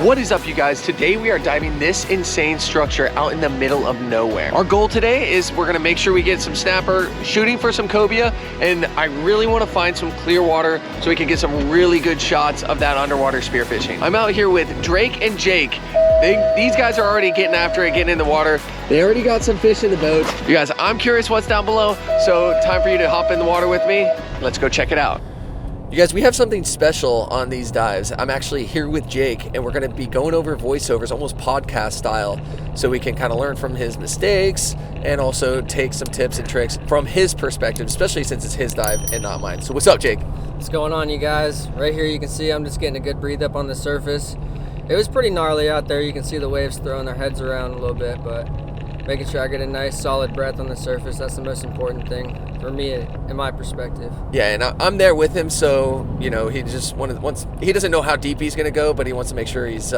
What is up, you guys? Today we are diving this insane structure out in the middle of nowhere. Our goal today is we're gonna make sure we get some snapper, shooting for some cobia, and I really wanna find some clear water so we can get some really good shots of that underwater spearfishing. I'm out here with Drake and Jake. These guys are already getting after it, getting in the water. They already got some fish in the boat. You guys, I'm curious what's down below, so time for you to hop in the water with me. Let's go check it out. You guys, we have something special on these dives. I'm actually here with Jake, and we're gonna be going over voiceovers, almost podcast style, so we can kind of learn from his mistakes and also take some tips and tricks from his perspective, especially since it's his dive and not mine. So what's up, Jake? What's going on, you guys? Right here you can see I'm just getting a good breathe up on the surface. It was pretty gnarly out there. You can see the waves throwing their heads around a little bit, but making sure I get a nice solid breath on the surface, that's the most important thing for me in my perspective. Yeah, and I'm there with him, so you know he just he doesn't know how deep he's gonna go, but he wants to make sure he's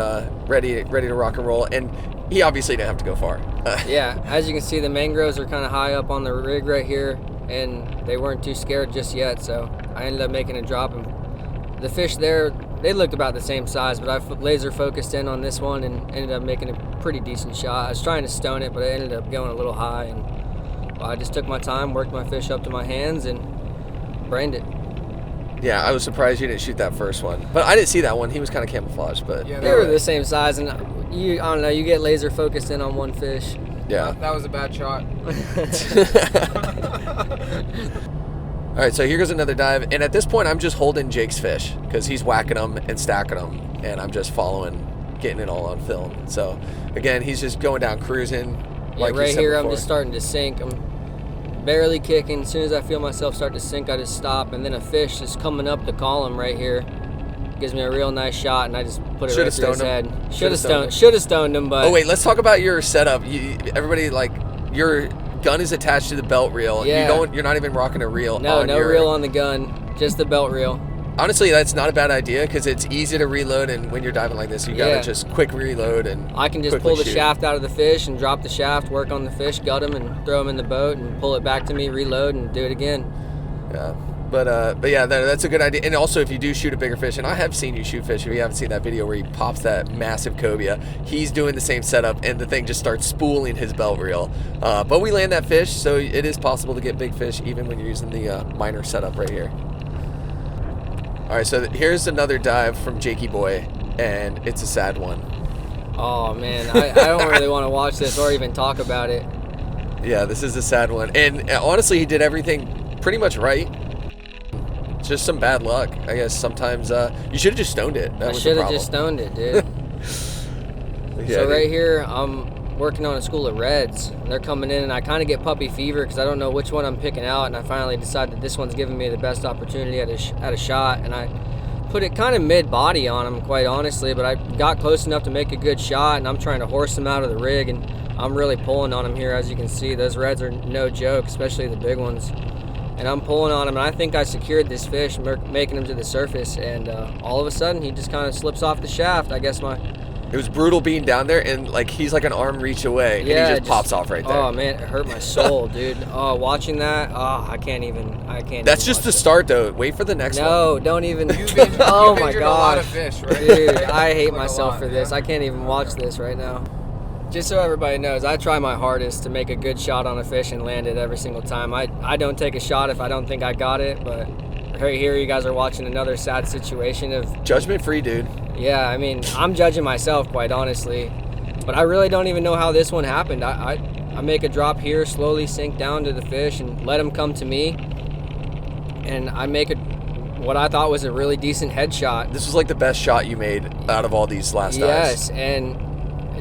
ready to rock and roll, and he obviously didn't have to go far. Yeah, as you can see, the mangroves are kind of high up on the rig right here, and they weren't too scared just yet, so I ended up making a drop, and the fish there, they looked about the same size, but I laser focused in on this one and ended up making a pretty decent shot. I was trying to stone it, but I ended up going a little high, and I just took my time, worked my fish up to my hands, and brained it. Yeah, I was surprised you didn't shoot that first one, but I didn't see that one. He was kind of camouflaged, but yeah, they were the same size, and I don't know, you get laser focused in on one fish. Yeah, that was a bad shot. All right, so here goes another dive, and at this point, I'm just holding Jake's fish because he's whacking them and stacking them, and I'm just following, getting it all on film. So again, he's just going down cruising. Yeah, like right here, before. I'm just starting to sink. I'm barely kicking. As soon as I feel myself start to sink, I just stop, and then a fish is coming up the column right here. Gives me a real nice shot, and I just put it right through his head. Should have stoned him, but... Oh, wait, let's talk about your setup. Everybody, like, your gun is attached to the belt reel. Yeah. You're not even rocking a reel. No reel on the gun, just the belt reel. Honestly, that's not a bad idea because it's easy to reload, and when you're diving like this, you gotta just quick reload and I can just pull the shaft out of the fish and drop the shaft, work on the fish, gut them, and throw them in the boat, and pull it back to me, reload, and do it again. Yeah, but yeah, that's a good idea. And also, if you do shoot a bigger fish, and I have seen you shoot fish, if you haven't seen that video where he pops that massive cobia, he's doing the same setup, and the thing just starts spooling his belt reel. But we land that fish, so it is possible to get big fish even when you're using the minor setup right here. All right, so here's another dive from Jakey Boy, and it's a sad one. Oh man, I don't really want to watch this or even talk about it. Yeah, this is a sad one, and honestly, he did everything pretty much right. Just some bad luck, I guess. Sometimes you should have just stoned it. I should have just stoned it, dude. Yeah, so right here, I'm working on a school of reds. They're coming in, and I kind of get puppy fever because I don't know which one I'm picking out, and I finally decided that this one's giving me the best opportunity at a shot, and I put it kind of mid-body on him, quite honestly, but I got close enough to make a good shot, and I'm trying to horse him out of the rig, and I'm really pulling on him here. As you can see, those reds are no joke, especially the big ones, and I'm pulling on him, and I think I secured this fish, making him to the surface, and all of a sudden he just kind of slips off the shaft. I guess it was brutal being down there, and like he's like an arm reach away, and he just pops off right there. Oh man, it hurt my soul, dude. Oh, watching that, I can't even. That's just the start, though. Wait for the next one. No, don't even. Oh my god, a lot of fish, right? Dude, I hate myself for this. I can't even watch this right now. Just so everybody knows, I try my hardest to make a good shot on a fish and land it every single time. I don't take a shot if I don't think I got it, but right here you guys are watching another sad situation of... Judgment free, dude. Yeah, I mean, I'm judging myself, quite honestly, but I really don't even know how this one happened. I make a drop here, slowly sink down to the fish and let him come to me, and I make what I thought was a really decent headshot. This was like the best shot you made out of all these last dives. Yes, and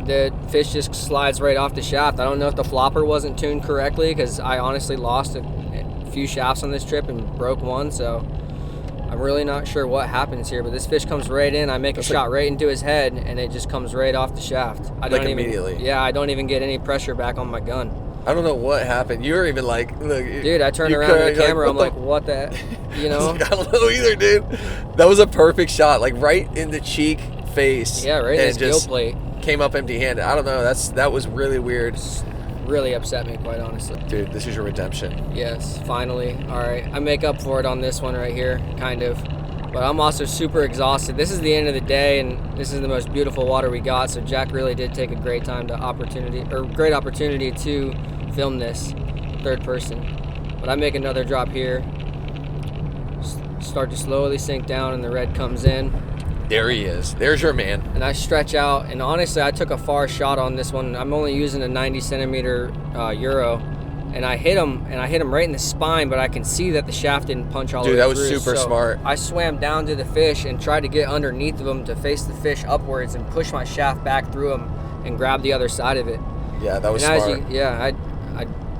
the fish just slides right off the shaft. I don't know if the flopper wasn't tuned correctly because I honestly lost a few shafts on this trip and broke one, so I'm really not sure what happens here, but this fish comes right in. I make a shot right into his head, and it just comes right off the shaft. I don't even, immediately? Yeah, I don't even get any pressure back on my gun. I don't know what happened. You were even like... Look, dude, I turned around to the camera. I'm like, what the... You know? I don't know either, dude. That was a perfect shot. Like, right in the cheek, face. Yeah, right in his gill plate. Came up empty-handed. I don't know. That was really weird. Really upset me, quite honestly. Dude, this is your redemption. Yes, finally. All right, I make up for it on this one right here, kind of. but I'm also super exhausted. This is the end of the day, and this is the most beautiful water we got. So Jack really did take a great opportunity to film this third person. But I make another drop here, start to slowly sink down, and the red comes in. There he is. There's your man. And I stretch out, and honestly, I took a far shot on this one. I'm only using a 90 centimeter Euro, and I hit him right in the spine, but I can see that the shaft didn't punch all the way through. Dude, that was super smart. I swam down to the fish and tried to get underneath of him to face the fish upwards and push my shaft back through him and grab the other side of it. Yeah, that was smart.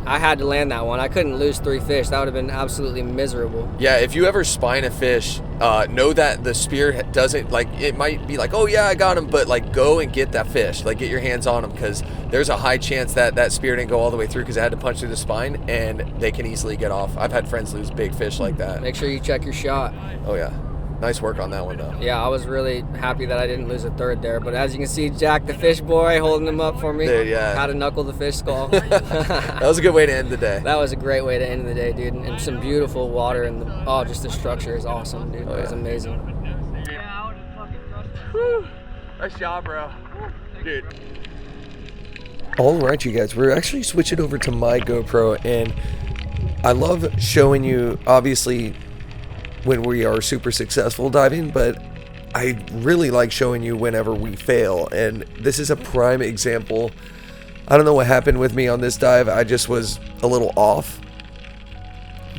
I had to land that one. I couldn't lose 3 fish. That would have been absolutely miserable. Yeah, if you ever spine a fish, know that the spear doesn't, like, it might be like, oh yeah, I got him, but like go and get that fish. Like, get your hands on him, because there's a high chance that that spear didn't go all the way through because it had to punch through the spine, and they can easily get off. I've had friends lose big fish like that. Make sure you check your shot. Oh yeah. Nice work on that one, though. Yeah, I was really happy that I didn't lose a third there. But as you can see, Jack, the fish boy, holding him up for me. Dude, yeah. How to knuckle the fish skull. That was a good way to end the day. That was a great way to end the day, dude. And some beautiful water. And just the structure is awesome, dude. It was amazing. Whew. Nice job, bro. Dude. All right, you guys. We're actually switching over to my GoPro. And I love showing you, obviously, when we are super successful diving, but I really like showing you whenever we fail, and this is a prime example. I don't know what happened with me on this dive. I just was a little off,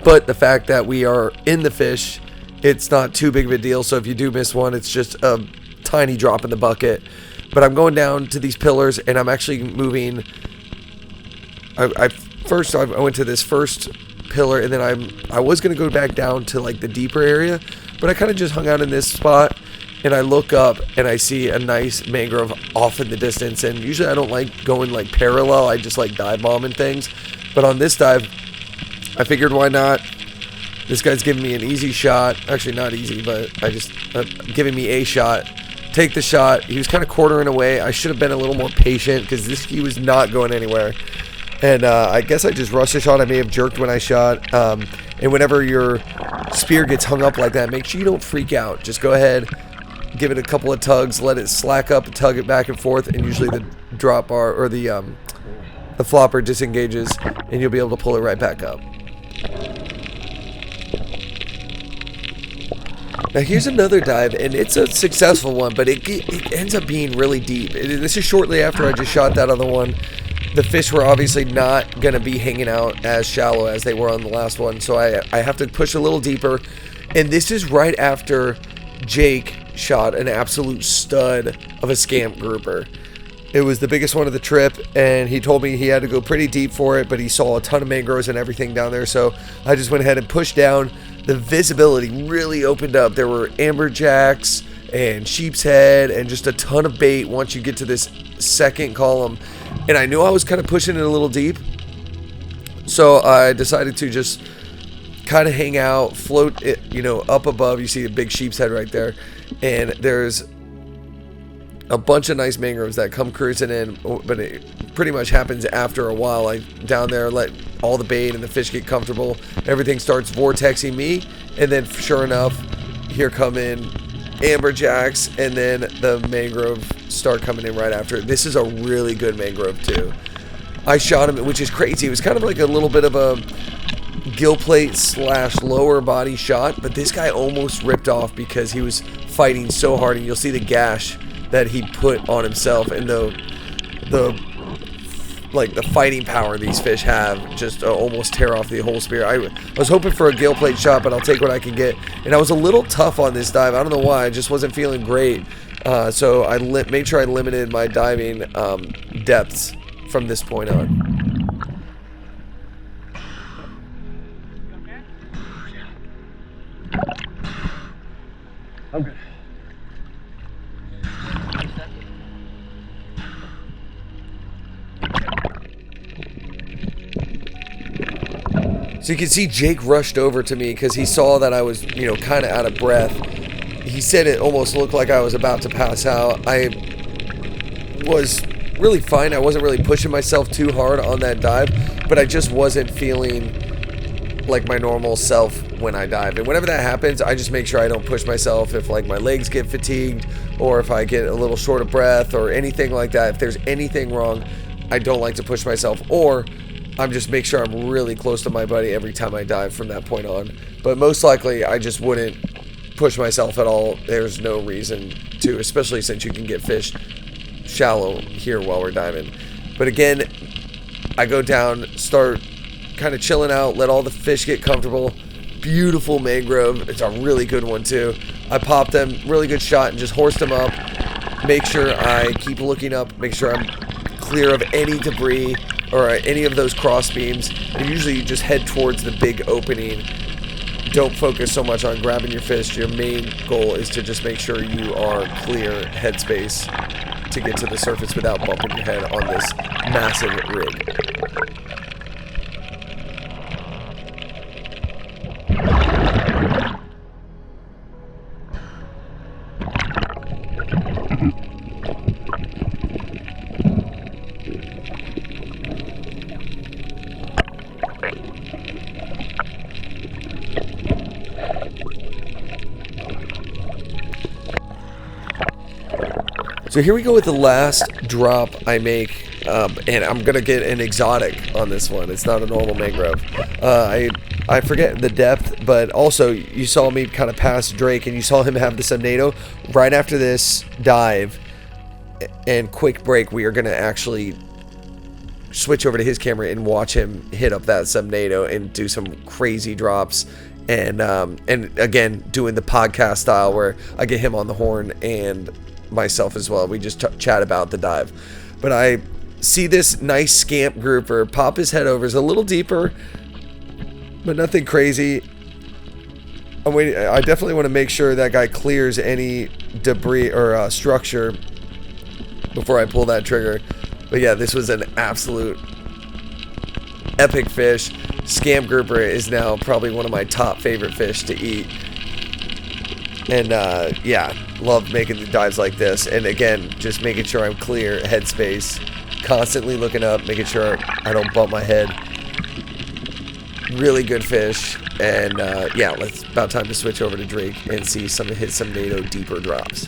but the fact that we are in the fish, it's not too big of a deal. So if you do miss one, it's just a tiny drop in the bucket. But I'm going down to these pillars, and I'm actually moving. I went to this first pillar, and then I was gonna go back down to like the deeper area, but I kind of just hung out in this spot, and I look up and I see a nice mangrove off in the distance. And usually I don't like going like parallel, I just like dive bombing things, but on this dive I figured, why not? This guy's giving me an easy shot, actually not easy, but giving me a shot. Take the shot. He was kind of quartering away. I should have been a little more patient because he was not going anywhere. And I guess I just rushed the shot. I may have jerked when I shot. And whenever your spear gets hung up like that, make sure you don't freak out. Just go ahead, give it a couple of tugs, let it slack up, and tug it back and forth. And usually the drop bar or the flopper disengages, and you'll be able to pull it right back up. Now here's another dive, and it's a successful one, but it ends up being really deep. This is shortly after I just shot that other one. The fish were obviously not going to be hanging out as shallow as they were on the last one, so I have to push a little deeper. And this is right after Jake shot an absolute stud of a scamp grouper. It was the biggest one of the trip, and he told me he had to go pretty deep for it, but he saw a ton of mangroves and everything down there, so I just went ahead and pushed down. The visibility really opened up. There were amberjacks and sheep's head and just a ton of bait once you get to this second column. And I knew I was kind of pushing it a little deep, so I decided to just kind of hang out, float it, up above. You see a big sheep's head right there, and there's a bunch of nice mangroves that come cruising in, but it pretty much happens after a while. I down there let all the bait and the fish get comfortable. Everything starts vortexing me, and then sure enough, here come in amberjacks, and then the mangrove start coming in right after. This is a really good mangrove too. I shot him, which is crazy. It was kind of like a little bit of a gill plate / lower body shot, but this guy almost ripped off because he was fighting so hard, and you'll see the gash that he put on himself, and the fighting power these fish have just almost tear off the whole spear. I was hoping for a gill plate shot, but I'll take what I can get. And I was a little tough on this dive. I don't know why. I just wasn't feeling great. So I made sure I limited my diving depths from this point on. I'm good. So you can see Jake rushed over to me because he saw that I was, kind of out of breath. He said it almost looked like I was about to pass out. I was really fine. I wasn't really pushing myself too hard on that dive, but I just wasn't feeling like my normal self when I dive. And whenever that happens, I just make sure I don't push myself. If like my legs get fatigued, or if I get a little short of breath or anything like that, if there's anything wrong, I don't like to push myself, or I'm just make sure I'm really close to my buddy every time I dive from that point on. But most likely I just wouldn't push myself at all. There's no reason to, especially since you can get fish shallow here while we're diving. But again, I go down, start kind of chilling out, let all the fish get comfortable. Beautiful mangrove. It's a really good one too. I popped them, really good shot, and just horsed them up. Make sure I keep looking up, make sure I'm clear of any debris or any of those cross beams. And usually you just head towards the big opening. Don't focus so much on grabbing your fish. Your main goal is to just make sure you are clear headspace to get to the surface without bumping your head on this massive rig. So here we go with the last drop I make, and I'm gonna get an exotic on this one. It's not a normal mangrove. I forget the depth, but also you saw me kind of pass Drake, and you saw him have the Subnado. Right after this dive and quick break, we are gonna actually switch over to his camera and watch him hit up that Subnado and do some crazy drops. And again, doing the podcast style where I get him on the horn and myself as well. We just chat about the dive. But I see this nice scamp grouper pop his head over. It's a little deeper, but nothing crazy. I'm waiting. I definitely want to make sure that guy clears any debris or structure before I pull that trigger. But yeah, this was an absolute epic fish. Scamp grouper is now probably one of my top favorite fish to eat. And yeah, love making the dives like this. And again, just making sure I'm clear headspace, constantly looking up, making sure I don't bump my head. Really good fish. And yeah, it's about time to switch over to Drake and see some of his Subnado deeper drops.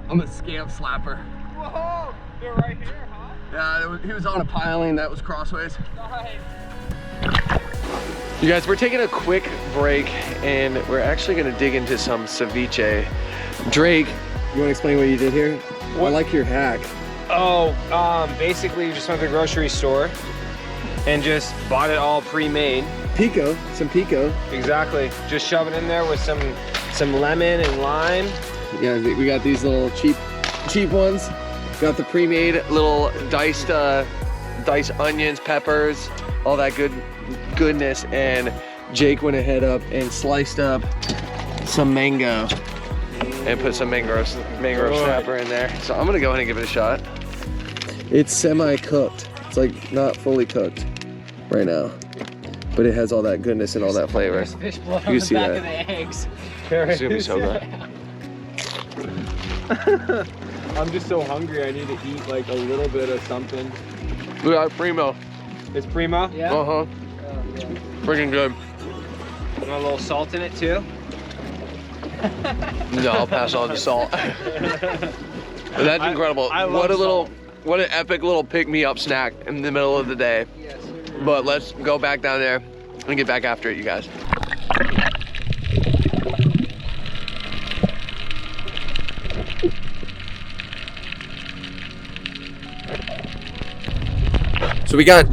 I'm a scamp slapper. Whoa! They're right here, huh? Yeah, he was on a piling that was crossways. Nice. You guys, we're taking a quick break and we're actually gonna dig into some ceviche. Drake, you wanna explain what you did here? I like your hack. Oh, basically you just went to the grocery store and just bought it all pre-made. Pico, some pico. Exactly. Just shove it in there with some lemon and lime. Yeah, we got these little cheap ones. Got the pre-made little diced onions, peppers, all that goodness. And Jake went ahead up and sliced up some mango and put some mangrove snapper in there. So I'm gonna go ahead and give it a shot. It's semi-cooked. It's like not fully cooked right now, but it has all that goodness and all that flavor. Fish blood You on can the see back that. of the eggs. It's gonna be so good. I'm just so hungry. I need to eat like a little bit of something. We got primo. It's primo? Yeah. Uh-huh. Freaking good. Want a little salt in it too? No, I'll pass on the salt. That's incredible. I love salt. What an epic little pick-me-up snack in the middle of the day. Yes. But let's go back down there and get back after it, you guys. So we got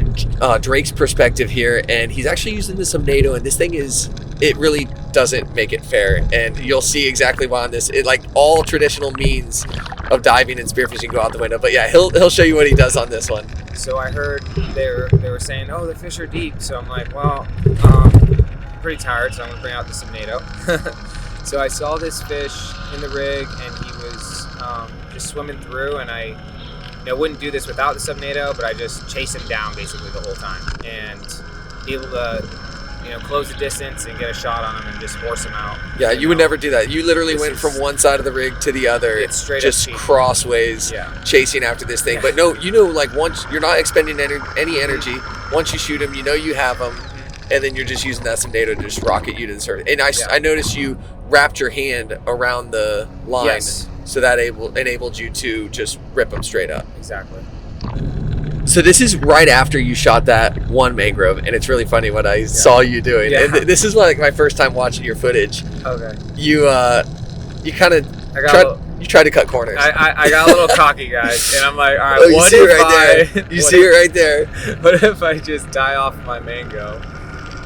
Drake's perspective here, and he's actually using the Subnado, and this thing it really doesn't make it fair, and you'll see exactly why on this. Like all traditional means of diving and spearfishing go out the window. But yeah, he'll show you what he does on this one. So I heard they were saying, oh, the fish are deep. So I'm like, well, I'm pretty tired, so I'm gonna bring out the Subnado. So I saw this fish in the rig, and he was just swimming through, and I wouldn't do this without the Subnado, but I just chase him down basically the whole time, and able to close the distance and get a shot on him and just force him out. Yeah, you would never do that. You literally went from one side of the rig to the other, It's straight just up cheating. crossways, chasing after this thing. But no, like once you're not expending any energy, once you shoot him, you have him, and then you're just using that Subnado to just rocket you to the surface. And I noticed you wrapped your hand around the line, Yes. so that enabled you to just rip them straight up. Exactly. So this is right after you shot that one mangrove, and it's really funny what I saw you doing. Yeah. And this is like my first time watching your footage. Okay. You kind of tried to cut corners. I got a little cocky, guys, and I'm like, all right, you see it right there. You see it right there. What if I just die off my mango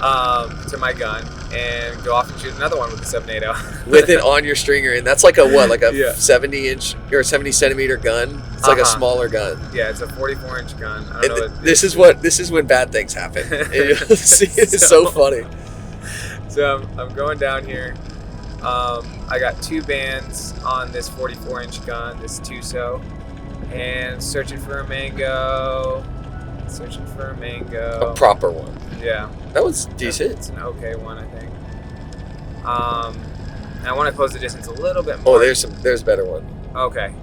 to my gun and go off and shoot another one with the Subnado? With it on your stringer, and that's like a what, like a Yeah. 70-inch or 70-centimeter gun. It's like a smaller gun. Yeah, it's a 44-inch gun. I don't know And what this is when bad things happen. And you'll see, it's so funny. So I'm going down here. I got 2 bands on this 44-inch gun, this Tuso, and searching for a mango. A proper one. Yeah. That was decent. It's an okay one, I think. I want to close the distance a little bit more. Oh, there's a better one. Okay.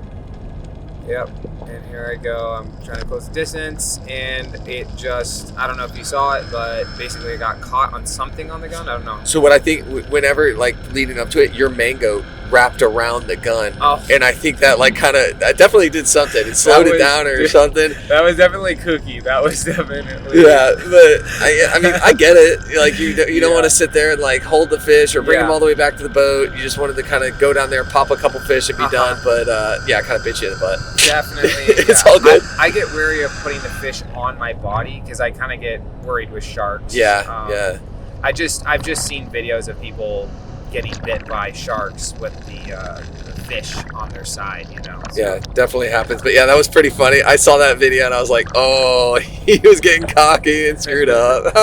Yep. And here I go. I'm trying to close the distance, and it just, I don't know if you saw it, but basically it got caught on something on the gun. I don't know. So what I think, whenever like leading up to it, your mango wrapped around the gun, and I think that like that definitely did something. It slowed it down or something. That was definitely kooky. That was definitely. Yeah, but I mean I get it. Like you don't want to sit there and like hold the fish or bring them all the way back to the boat. You just wanted to kind of go down there, pop a couple fish, and be done. But yeah, kind of bit you in the butt. Definitely. It's all good. I get wary of putting the fish on my body because I kind of get worried with sharks. Yeah. I've just seen videos of people getting bit by sharks with the fish on their side, So. Yeah, definitely happens. But yeah, that was pretty funny. I saw that video and I was like, oh, he was getting cocky and screwed up.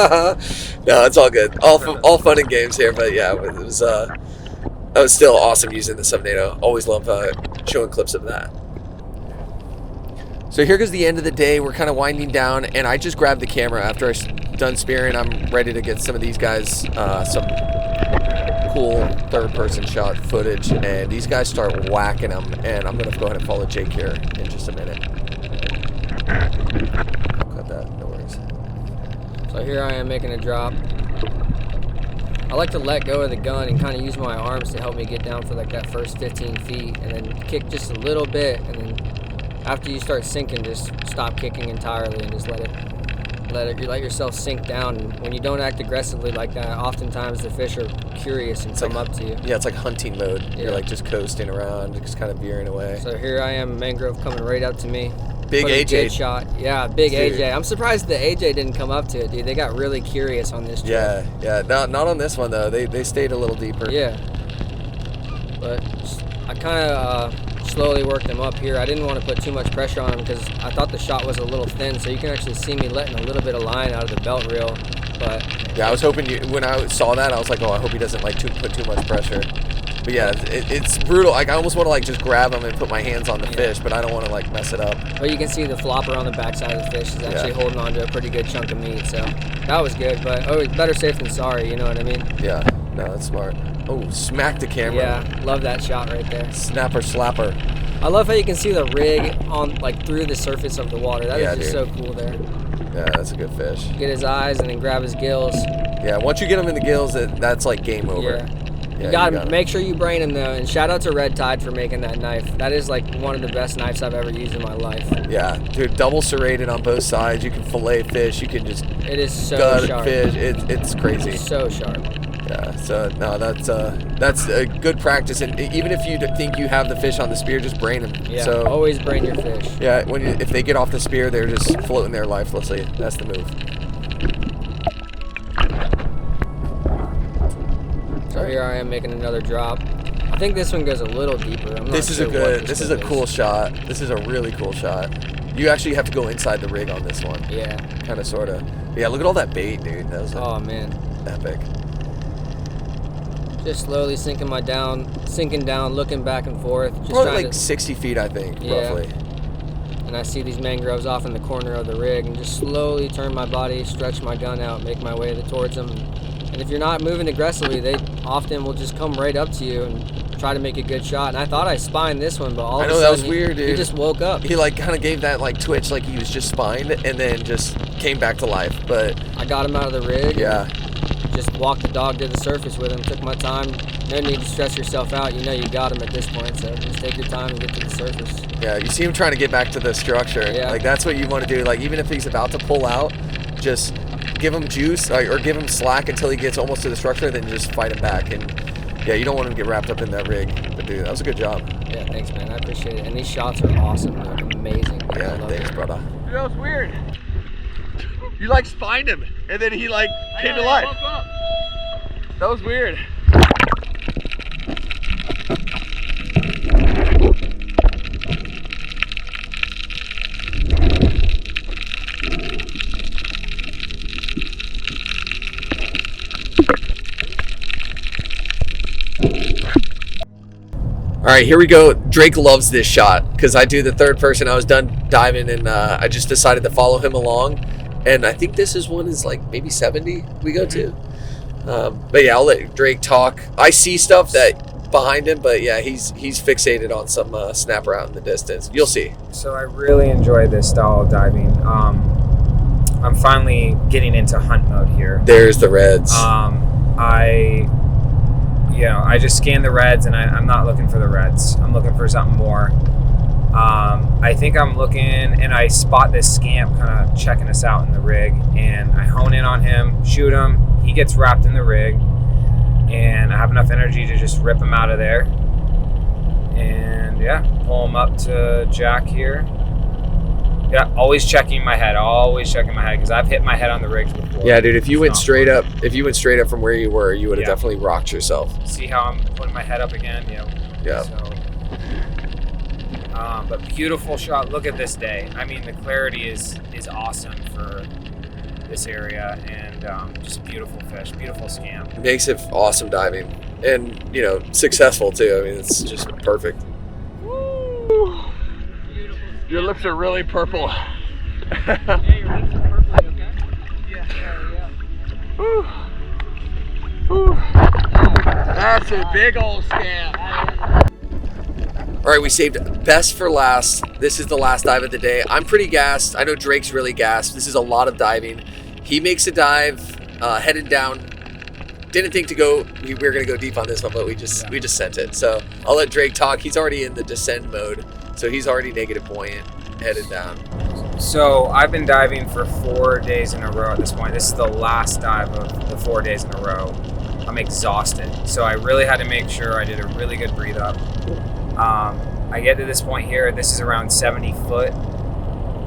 No, it's all good. All fun and games here. But yeah, it was still awesome using the Subnado. Always love showing clips of that. So here goes the end of the day. We're kind of winding down, and I just grabbed the camera after I'm done spearing. I'm ready to get some of these guys some cool third-person shot footage, and these guys start whacking them, and I'm gonna go ahead and follow Jake here in just a minute. Cut that, no worries. So here I am making a drop. I like to let go of the gun and kind of use my arms to help me get down for like that first 15 feet, and then kick just a little bit, and then after you start sinking, just stop kicking entirely and just let yourself sink down. And when you don't act aggressively like that, oftentimes the fish are curious and come up to you. Yeah, it's like hunting mode. Yeah. You're like just coasting around, just kind of veering away. So here I am, mangrove coming right up to me. Big Put a AJ good shot. Yeah, big Dude. AJ. I'm surprised the AJ didn't come up to it, dude. They got really curious on this trip. Yeah. Not on this one though. They stayed a little deeper. Yeah. But I kind of slowly worked them up here. I didn't want to put too much pressure on them because I thought the shot was a little thin, so you can actually see me letting a little bit of line out of the belt reel. But yeah, I was hoping when I saw that, I was like, oh, I hope he doesn't like put too much pressure. But yeah, it's brutal. Like I almost want to like just grab him and put my hands on the fish, but I don't want to like mess it up. But you can see the flopper on the backside of the fish is actually holding on to a pretty good chunk of meat, so that was good. But it's better safe than sorry, you know what I mean? Yeah, no, that's smart. Oh, smack the camera. Yeah, love that shot right there. Snapper slapper. I love how you can see the rig on like through the surface of the water. That is just so cool there. Yeah, that's a good fish. Get his eyes and then grab his gills. Yeah, once you get him in the gills, that's like game over. Yeah. Yeah, You gotta make sure you brain him though, and shout out to Red Tide for making that knife. That is like one of the best knives I've ever used in my life. Yeah, dude, double serrated on both sides. You can fillet fish. You can just It is so gut sharp. fish. It's crazy. So sharp. Yeah, so no, that's a good practice. And even if you think you have the fish on the spear, just brain them. Yeah, So always brain your fish. yeah, if they get off the spear, they're just floating there lifelessly. That's the move. So here I am making another drop. I think this one goes a little deeper. I'm not This is sure a what good. This this is a one cool shot. This is a really cool shot. You actually have to go inside the rig on this one. Yeah. Kind of, sort of. Yeah, look at all that bait, dude. That was Oh man. epic. Just slowly sinking down, looking back and forth. Just Probably trying like to, 60 feet, I think, Yeah. roughly. and I see these mangroves off in the corner of the rig, and just slowly turn my body, stretch my gun out, make my way towards them. And if you're not moving aggressively, they often will just come right up to you and try to make a good shot. And I thought I spined this one, but all I of know, a that sudden was weird, he dude. just woke up. He like kind of gave that like twitch, like he was just spined, and then just came back to life. But I got him out of the rig. yeah, Just walked the dog to the surface with him. Took my time. No need to stress yourself out. You know you got him at this point, so just take your time and get to the surface. yeah. You see him trying to get back to the structure. Yeah. Like that's what you want to do. Like even if he's about to pull out, just give him juice or give him slack until he gets almost to the structure, then just fight him back. And yeah, you don't want him to get wrapped up in that rig. But dude, that was a good job. Yeah, thanks, man. I appreciate it. And these shots are awesome. They're amazing. I Yeah, love thanks, it. brother. Dude, that was weird. You like spined him, and then he like came to life. That was weird. All right, here we go. Drake loves this shot because I do the third person. I was done diving and I just decided to follow him along. And I think this is one is like maybe 70 we go to. But yeah, I'll let Drake talk. I see stuff that behind him, but yeah, he's fixated on some snapper out in the distance. You'll see. So I really enjoy this style of diving. I'm finally getting into hunt mode here. There's the reds. I just scan the reds, and I'm not looking for the reds. I'm looking for something more. I think I'm looking, and I spot this scamp kind of checking us out in the rig, and I hone in on him, shoot him. He gets wrapped in the rig, and I have enough energy to just rip him out of there. And yeah, pull him up to Jack here. Yeah, always checking my head because I've hit my head on the rigs before. Yeah, dude, if you It's went not straight fun. up, from where you were, you would have Yeah. definitely rocked yourself. See how I'm putting my head up again? Yeah. So, but beautiful shot. Look at this day. I mean, the clarity is awesome for this area, and just beautiful fish, beautiful scam. Makes it awesome diving, and successful too. I mean, it's just perfect. Your lips are really purple. Yeah, your lips are perfect, okay? Yeah. Whew. Whew. That's a big old scam. All right, we saved best for last. This is the last dive of the day. I'm pretty gassed. I know Drake's really gassed. This is a lot of diving. He makes a dive, headed down. Didn't think we were gonna go deep on this one, but we just sent it. So I'll let Drake talk. He's already in the descend mode, so he's already negative buoyant, headed down. So I've been diving for 4 days in a row at this point. This is the last dive of the 4 days in a row. I'm exhausted. So I really had to make sure I did a really good breathe up. I get to this point here. This is around 70 foot.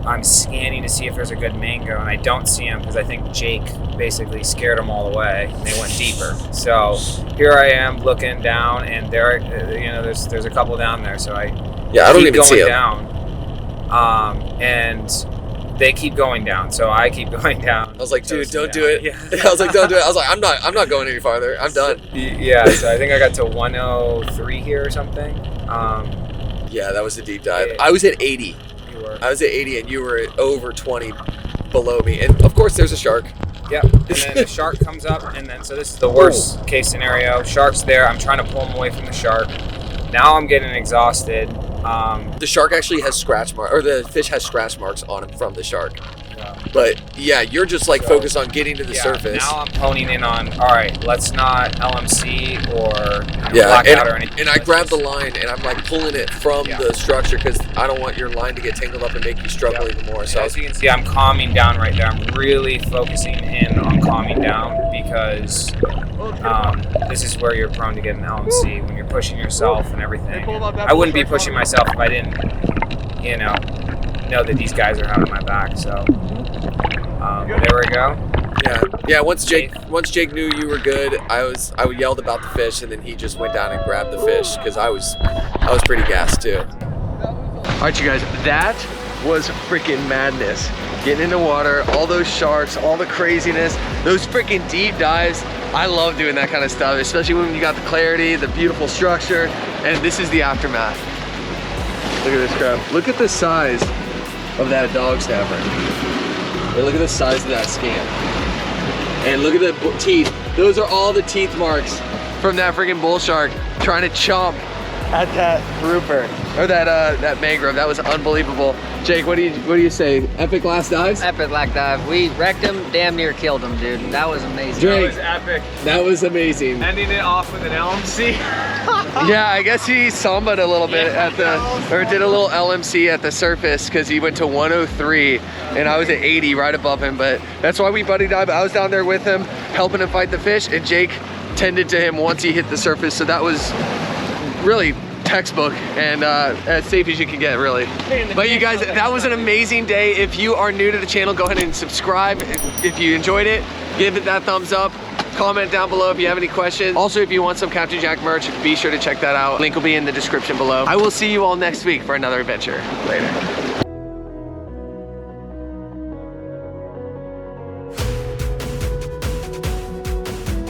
I'm scanning to see if there's a good mango, and I don't see them because I think Jake basically scared them all away, and they went deeper. So here I am looking down, and there's a couple down there. So I don't keep even see going him. down, and they keep going down. So I keep going down. I was like, dude, Toasting don't do down. it. Yeah. I was like, don't do it. I was like, I'm not going any farther. I'm done. Yeah. So I think I got to 103 here or something. Yeah, that was a deep dive. Yeah. I was at 80. You were. I was at 80, and you were at over 20 below me. And of course, there's a shark. Yep. And then the shark comes up, and then so this is the worst case scenario. Shark's there. I'm trying to pull him away from the shark. Now I'm getting exhausted. The shark actually has scratch marks, or the fish has scratch marks on him from the shark. But yeah, you're just like So, focused on getting to the yeah, surface. Now I'm honing in on, all right, let's not LMC or Yeah, blackout or anything. and I Let's grab the just- line and I'm like pulling it from Yeah. the structure because I don't want your line to get tangled up and make you struggle even more. So as you can see, I'm calming down right there. I'm really focusing in on calming down because this is where you're prone to get an LMC when you're pushing yourself and everything. I wouldn't be pushing myself if I didn't, know that these guys are having my back. So there we go. Yeah. Once Jake knew you were good, I yelled about the fish, and then he just went down and grabbed the fish because I was pretty gassed too. All right, you guys, that was freaking madness. Getting in the water, all those sharks, all the craziness, those freaking deep dives. I love doing that kind of stuff, especially when you got the clarity, the beautiful structure, and this is the aftermath. Look at this crap. Look at the size of that dog snapper. And look at the size of that scan. And look at the teeth. Those are all the teeth marks from that freaking bull shark trying to chomp at that grouper or that mangrove. That was unbelievable. Jake, what do you say? Epic last dives? Epic last dive. We wrecked him, damn near killed him, dude. That was amazing. Drake, That was epic. that was amazing. Ending it off with an LMC. Yeah, I guess he sambaed a little bit or did a little LMC at the surface because he went to 103 and I was at 80 right above him. But that's why we buddy dive. I was down there with him, helping him fight the fish, and Jake tended to him once he hit the surface. So that was really textbook and as safe as you can get, really. But you guys, that was an amazing day. If you are new to the channel, go ahead and subscribe. If you enjoyed it, give it that thumbs up. Comment down below if you have any questions. Also, if you want some Captain Jack merch, be sure to check that out. Link will be in the description below. I will see you all next week for another adventure. Later.